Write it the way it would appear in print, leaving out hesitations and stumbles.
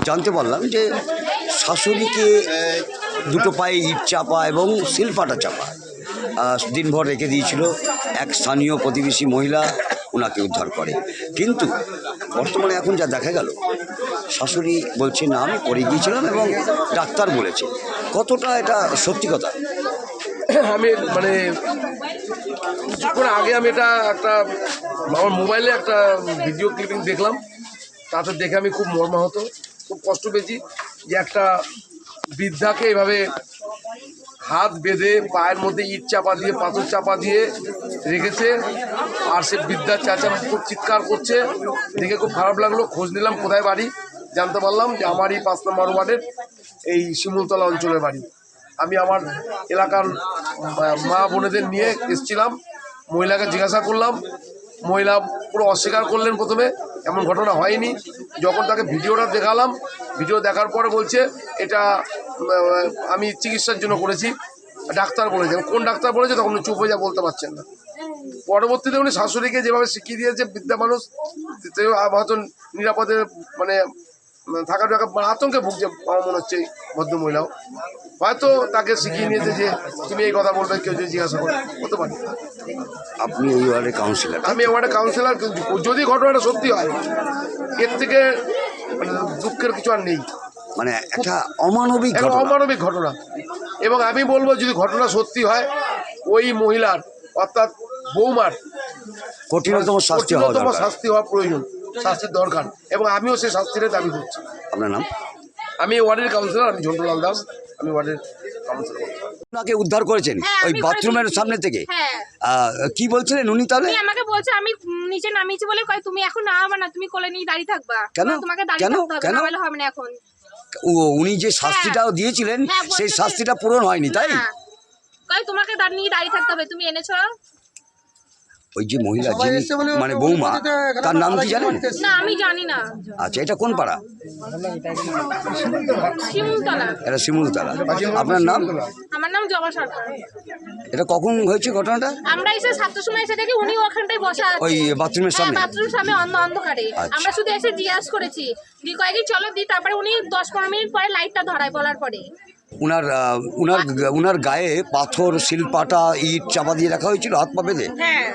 জানতে পারলাম যে শাশুড়িকে দুটো পায়ে ইট চাপা এবং শিলপাটা চাপা দিনভর রেখে দিয়েছিল। এক স্থানীয় প্রতিবেশী মহিলা ওনাকে উদ্ধার করে, কিন্তু বর্তমানে এখন যা দেখা গেল, শাশুড়ি বলছে না আমি পড়ে গিয়েছিলাম এবং ডাক্তার বলেছে। কতটা এটা সত্যি কথা? আমি মানে কিছুক্ষণ আগে আমি এটা একটা আমার মোবাইলে একটা ভিডিও ক্লিপিং দেখলাম, তাতে দেখে আমি খুব মর্মাহত, খুব কষ্ট পেয়েছি যে একটা বৃদ্ধাকে এভাবে হাত বেঁধে পায়ের মধ্যে ইট চাপা দিয়ে পাথর চাপা দিয়ে রেখেছে, আর সে বৃদ্ধার চাচা খুব চিৎকার করছে। দেখে খুব খারাপ লাগলো। খোঁজ নিলাম কোথায় বাড়ি, জানতে পারলাম যে আমারই 5 নম্বর ওয়ার্ডের এই শিমুলতলা অঞ্চলের বাড়ি। আমি আমার এলাকার মা বোনেদের নিয়ে এসেছিলাম, মহিলাকে জিজ্ঞাসা করলাম, মহিলা পুরো অস্বীকার করলেন। প্রথমে এমন ঘটনা হয়নি। যখন তাকে ভিডিওটা দেখালাম, ভিডিও দেখার পরে বলছে এটা আমি চিকিৎসার জন্য করেছি, ডাক্তার বলেছে। কোন ডাক্তার বলেছে তখন চুপ হয়ে যা, বলতে পারছেন না। পরবর্তীতে উনি শাশুড়িকে যেভাবে শিখিয়ে দিয়েছে, বৃদ্ধা মানুষ হয়তো নিরাপদে মানে থাকার আতঙ্কে ভুগছে আমার মনে হচ্ছে। এই ভদ্রমহিলাও হয়তো তাকে শিখিয়ে নিয়েছে যে তুমি এই কথা বলবে, কেউ যদি জিজ্ঞাসা করে, হতে পারে। আপনি এই ওয়ার্ডের কাউন্সিলর? আমি এই ওয়ার্ডের কাউন্সিলর। যদি ঘটনাটা সত্যি হয়, এর থেকে মানে দুঃখের কিছু আর নেই। মানে একটা অমানবিক ঘটনা। এবং আমি বলবো যদি ঘটনা সত্যি হয়, ওই মহিলার অর্থাৎ বৌমার কঠিনতম শাস্তি হওয়া প্রয়োজন, শাস্তির দরকার, এবং আমিও সেই শাস্তির দাবি করছি। আপনার নাম? আমি ওয়ার্ডের কাউন্সিলর, আমি ঝন্টুলাল দাস, আমি ওয়ার্ডের কাউন্সিলর। ওনাকে উদ্ধার করেছেন ওই বাথরুমের সামনে থেকে? কি বলছিলেন উনি? তাহলে আমাকে বলছে আমি নিচে নামিয়েছি বলে কয় তুমি এখন নামাবে না, তুমি কোলে নিয়ে দাঁড়িয়ে থাকবা। কেন? তোমাকে দাঁড়িয়ে থাকতে হবে, নামালে হবে না এখন। উনি যে শাস্তিটাও দিয়েছিলেন সেই শাস্তিটা পূরণ হয়নি, তাই? কয় তোমাকে দাঁড়িয়ে থাকতে হবে, তুমি এনেছো। ওই যে মহিলা যিনি মানে বৌমা, তার নাম কি জানেন? না আমি জানি না। আচ্ছা, এটা কোন পাড়া? শিমুলতলা। এটা শিমুলতলা। আপনার নাম? আমার নাম জবা সরকার। এটা কখন হয়েছে ঘটনাটা? আমরা এসে 7টার সময় এসে দেখি উনি ওখানটায় বসে আছেন ওই বাথরুমের সামনে? বাথরুমের সামনে অন্ধকারে। আমরা শুধু এসে জিজ্ঞাসা করেছি দি কয়েকদিন চলো দি, তারপরে উনি 10-15 মিনিট পরে লাইটটা ধরায় বলার পরে। উনার গায়ে পাথর, শিলপাটা, ইট চাপা দিয়ে রাখা হয়েছিল, হাত পা বেঁধে। হ্যাঁ।